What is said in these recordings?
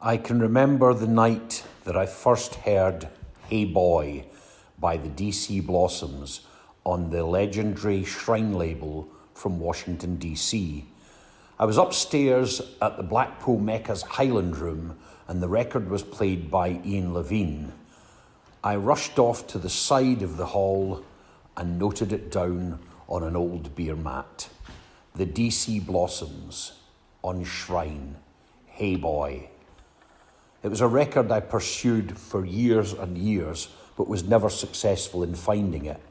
I can remember the night that I first heard Hey Boy by the DC Blossoms on the legendary Shrine label from Washington, DC. I was upstairs at the Blackpool Mecca's Highland Room and the record was played by Ian Levine. I rushed off to the side of the hall and noted it down on an old beer mat. The DC Blossoms on Shrine, Hey Boy. It was a record I pursued for years and years, but was never successful in finding it.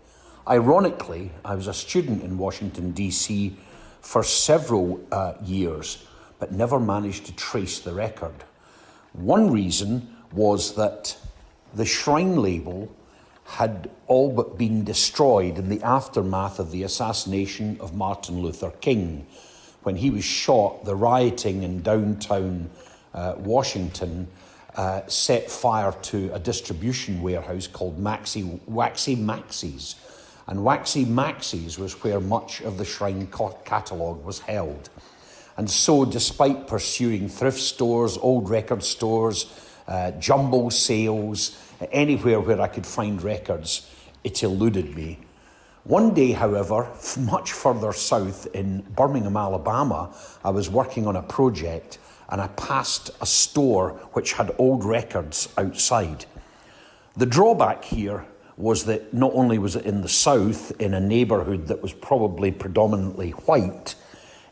Ironically, I was a student in Washington, DC for several years, but never managed to trace the record. One reason was that the Shrine label had all but been destroyed in the aftermath of the assassination of Martin Luther King. When he was shot, the rioting in downtown Washington set fire to a distribution warehouse called Waxy Maxie's. And Waxy Maxie's was where much of the Shrine catalogue was held. And so, despite pursuing thrift stores, old record stores, jumble sales, anywhere where I could find records, it eluded me. One day, however, much further south in Birmingham, Alabama, I was working on a project and I passed a store which had old records outside. The drawback here was that not only was it in the south, in a neighbourhood that was probably predominantly white,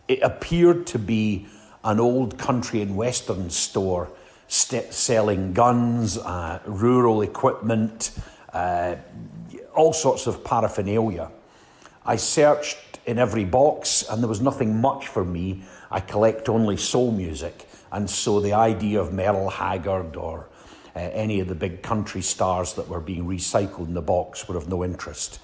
it appeared to be an old country and western store selling guns, rural equipment, all sorts of paraphernalia. I searched in every box and there was nothing much for me. I collect only soul music, and so the idea of Merle Haggard or any of the big country stars that were being recycled in the box were of no interest.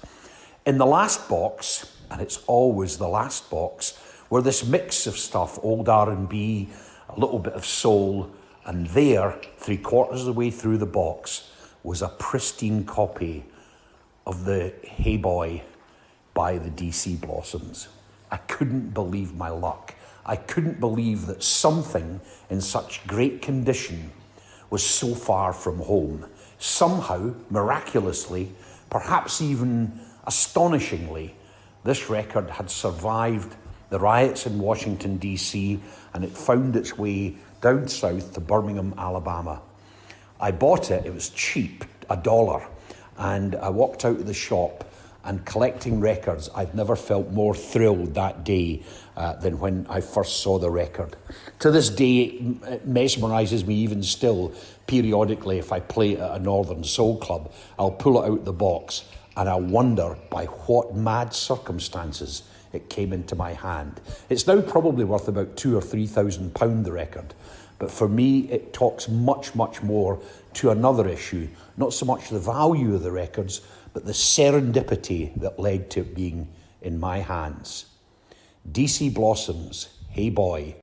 In the last box, and it's always the last box, were this mix of stuff, old R&B, a little bit of soul, and there, 3/4 of the way through the box, was a pristine copy of the Hey Boy by the DC Blossoms. I couldn't believe my luck. I couldn't believe that something in such great condition was so far from home. Somehow, miraculously, perhaps even astonishingly, this record had survived the riots in Washington, DC, and it found its way down south to Birmingham, Alabama. I bought it, it was cheap, $1, and I walked out of the shop, and collecting records, I've never felt more thrilled that day than when I first saw the record. To this day, it mesmerises me even still. Periodically, if I play at a Northern Soul Club, I'll pull it out the box and I'll wonder by what mad circumstances it came into my hand. It's now probably worth about £2,000 or £3,000, the record. But for me, it talks much, much more to another issue. Not so much the value of the records, but the serendipity that led to it being in my hands. DC Blossoms, Hey Boy.